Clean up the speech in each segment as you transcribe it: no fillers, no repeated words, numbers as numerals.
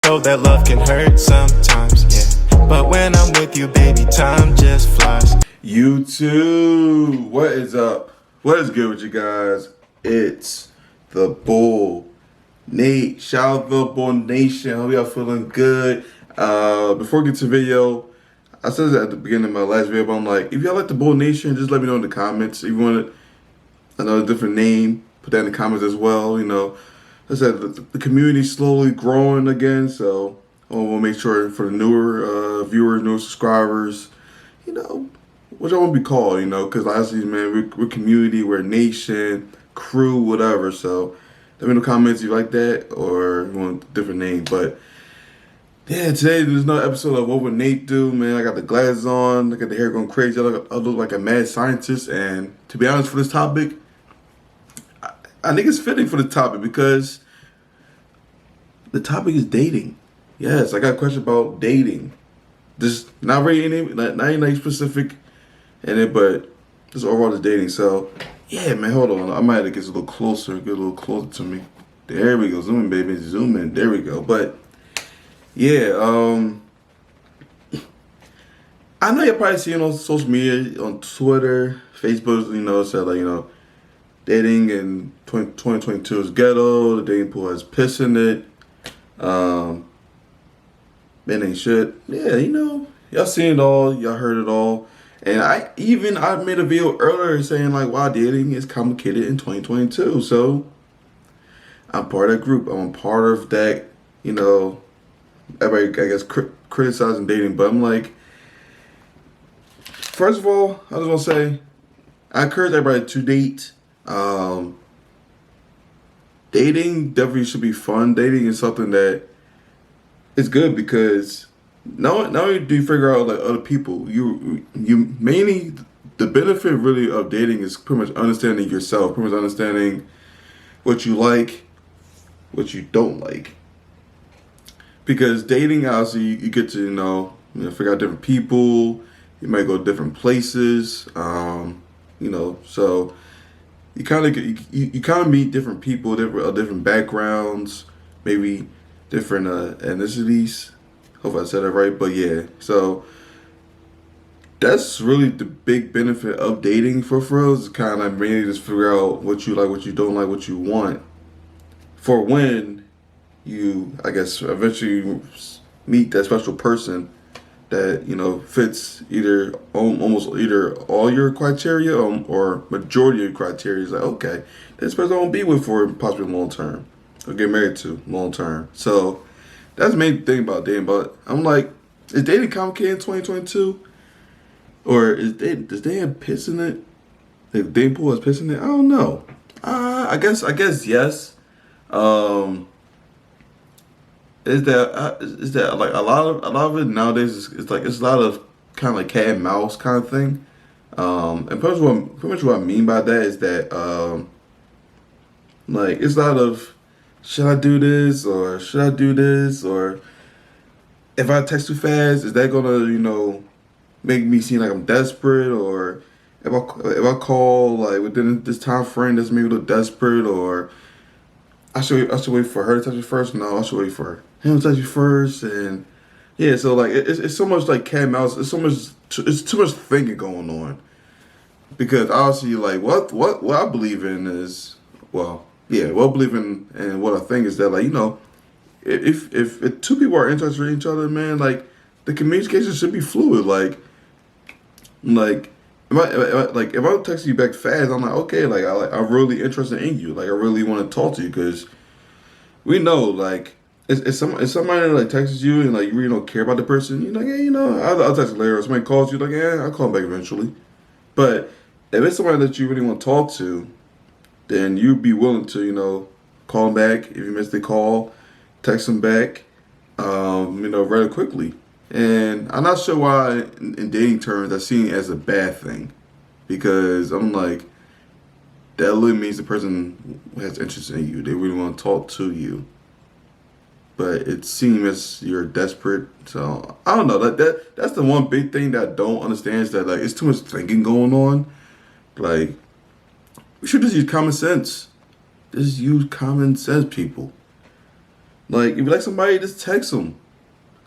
Know that love can hurt sometimes, yeah. But when I'm with you, baby, time just flies. YouTube, what is up? What is good with you guys? It's the Boul. Nate, shout out the Boul Nation. Hope y'all feeling good. Before we get to the video, I said this at the beginning of my last video, but I'm like, if y'all like the Boul Nation, just let me know in the comments. If you want another different name, put that in the comments as well. You know, I said the community's slowly growing again, so we'll make sure for the newer viewers, newer subscribers, you know, what y'all want to be called, you know, because lastly, man, we're community, we're a nation, crew, whatever. So let me know in the comments if you like that or you want a different name. But yeah, today there's another episode of What Would Nate Do, man. I got the glasses on, I got the hair going crazy, I look like a mad scientist. And to be honest, for this topic, I think it's fitting for the topic because the topic is dating. Yes, I got a question about dating. Just not really not any specific in it, but just overall the dating. So yeah, man, hold on. I might have to get a little closer, get a little closer to me. There we go. Zoom in, baby. Zoom in. There we go. But yeah, I know you're probably seeing on social media, on Twitter, Facebook, you know, said like, you know, dating in 2022 is ghetto. The dating pool has piss in it. Men ain't shit. Yeah, you know, y'all seen it all. Y'all heard it all. And I made a video earlier saying like, wow, dating is complicated in 2022. So I'm part of that group. I'm a part of that. You know, everybody I guess criticizing dating, but I'm like, first of all, I just want to say, I encourage everybody to date. Dating definitely should be fun. Dating is something that is good because not only do you figure out like other people, you mainly the benefit really of dating is pretty much understanding yourself, pretty much understanding what you like, what you don't like. Because dating, obviously, you get to figure out different people. You might go to different places. You know, so you kind of meet different people, different backgrounds, maybe different ethnicities. Hope I said that right, but yeah. So that's really the big benefit of dating for real. Is kind of really just figure out what you like, what you don't like, what you want. For when you, I guess, eventually meet that special person that fits almost either all your criteria or majority of your criteria. Is like, okay, this person I won't be with for possibly long term or get married to long term. So that's the main thing about dating. But I'm like, is dating complicated in 2022, or does dating have piss in it? The dating pool has piss in it. I don't know. I guess yes. Is that like a lot of it nowadays is like it's a lot of kind of like cat and mouse kind of thing. And pretty much what I mean by that is that like it's a lot of, should I do this or should I do this, or if I text too fast, is that gonna make me seem like I'm desperate, or if I call like within this time frame that's maybe a little desperate, or I should wait for her to touch me first. No, I should wait for him to touch you first, and yeah. So like it's so much like cat and mouse. It's too much thinking going on, because obviously like what I believe in is, well, yeah, what I believe in and what I think is that, like, if two people are interested in each other, man, like the communication should be fluid. Like if I text you back fast, I'm like, okay, like I'm really interested in you. Like I really want to talk to you, because we know like if somebody like texts you and like you really don't care about the person, you're like, yeah, I'll text later. Or somebody calls you, like, yeah, I'll call them back eventually. But if it's somebody that you really want to talk to, then you'd be willing to call them back if you miss the call, text them back, rather quickly. And I'm not sure why in dating terms I see it as a bad thing, because I'm like, that really means the person has interest in you. They really want to talk to you. But it seems you're desperate. So I don't know. That's the one big thing that I don't understand, is that like it's too much thinking going on. Like, we should just use common sense. Just use common sense, people. Like if you like somebody, just text them,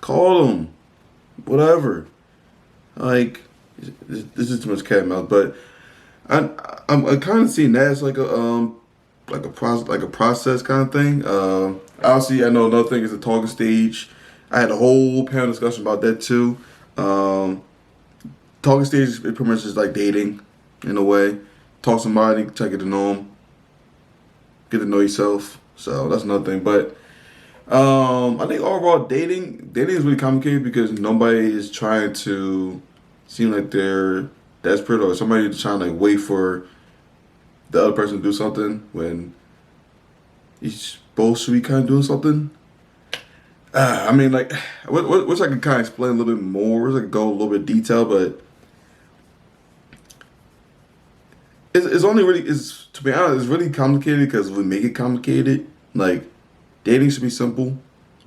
call them, whatever. Like this is too much cat and mouse, but I I kind of seeing that as like a process kind of thing. Obviously, I know another thing is the talking stage. I had a whole panel discussion about that too. Um, Talking stage is pretty much just like dating in a way. Talk to somebody, try to get to know them, get to know yourself. So that's another thing. But I think overall dating is really complicated because nobody is trying to seem like they're desperate or somebody trying to like wait for the other person to do something when you both should be kind of doing something. I mean, like, which I can kind of explain a little bit more. Which I can go a little bit detail, but it's only really is to be honest, it's really complicated because we make it complicated. Like, dating should be simple.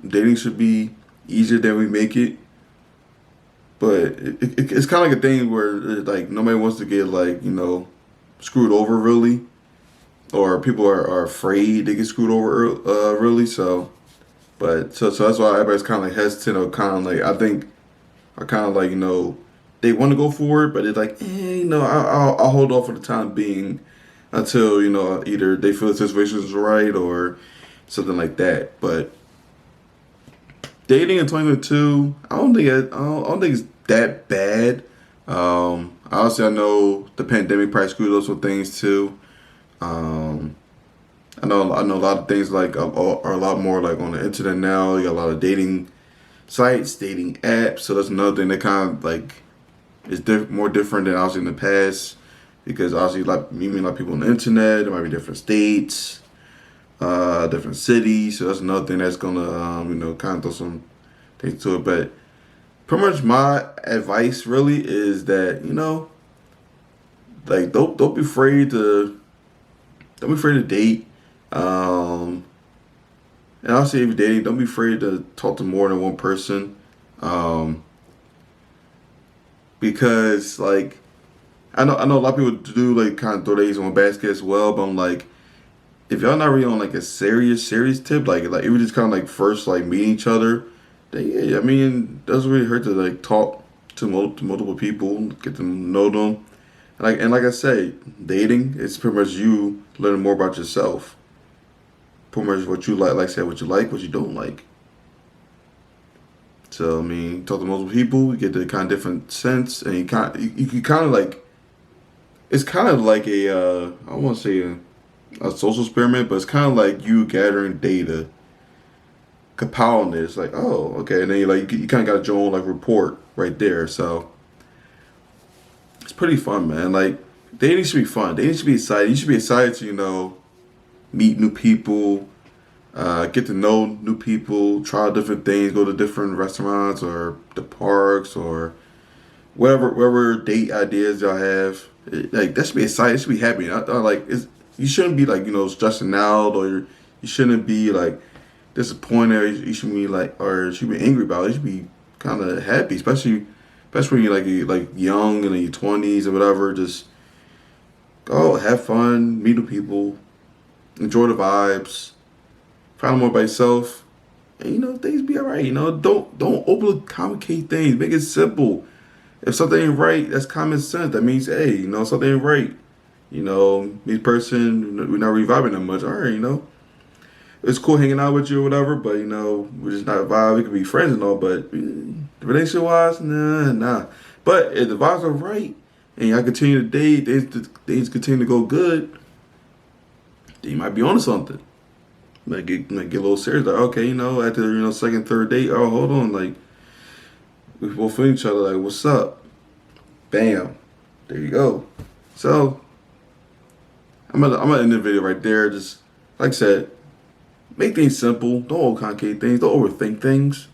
Dating should be easier than we make it. But it's kind of like a thing where like nobody wants to get like screwed over really, or people are afraid they get screwed over really. So that's why everybody's kind of like hesitant or kind of like I think are kind of like they want to go for it, but it's like I'll hold off for the time being until either they feel the situation is right or something like that. But dating in 2022, I don't think it's that bad. Obviously, I know the pandemic probably screwed up some things too. Um, I know a lot of things like are a lot more like on the internet now. You got a lot of dating sites, dating apps. So that's another thing that kind of like is more different than obviously in the past because obviously like you meet a lot of people on the internet. There might be different states, different cities. So that's another thing that's gonna kind of throw some things to it. But pretty much my advice really is that like don't be afraid to date. Um, and I'll say if you're dating, don't be afraid to talk to more than one person. Um, because like I know a lot of people do like kind of throw their eggs in one basket as well, but I'm like if y'all not really on like a serious tip, like if we just kind of like first like meeting each other, then yeah, I mean it doesn't really hurt to like talk to multiple people, get to know them. And like I say, dating is pretty much you learning more about yourself. Pretty much what you like I said, what you like, what you don't like. So I mean, talk to multiple people, you get the kind of different sense, and you kind of like it's kind of like a I don't want to say a social experiment, but it's kind of like you gathering data, compiling it. It's like oh okay, and then you kind of got your own like report right there. So it's pretty fun, man. Like dating should be fun. Dating should be exciting. You should be excited to meet new people, get to know new people, try different things, go to different restaurants or the parks or whatever date ideas y'all have. Like that should be exciting. It should be happy. Like you shouldn't be like stressing out or you shouldn't be like disappointed. Or you should be like or you should be angry about it. You should be kind of happy, especially when you're like young and in your 20s or whatever. Just go have fun, meet new people, enjoy the vibes, find out more about yourself, and things be alright. Don't overcomplicate things. Make it simple. If something ain't right, that's common sense. That means hey, something ain't right. Me person, we're not reviving that much. All right. It's cool hanging out with you or whatever, but we're just not vibe. We could be friends and all, but relationship wise, nah. But if the vibes are right and y'all continue to date, things continue to go good, then you might be onto something. Might get a little serious. Like, okay, after second, third date, oh hold on, like we both feel each other, like, what's up? Bam. There you go. So I'm gonna end the video right there. Just like I said, make things simple. Don't overcomplicate things. Don't overthink things.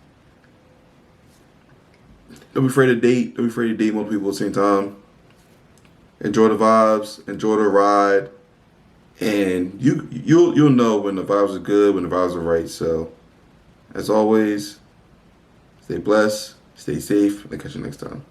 Don't be afraid to date. Don't be afraid to date multiple people at the same time. Enjoy the vibes. Enjoy the ride. And you'll know when the vibes are good, when the vibes are right. So, as always, stay blessed, stay safe, and catch you next time.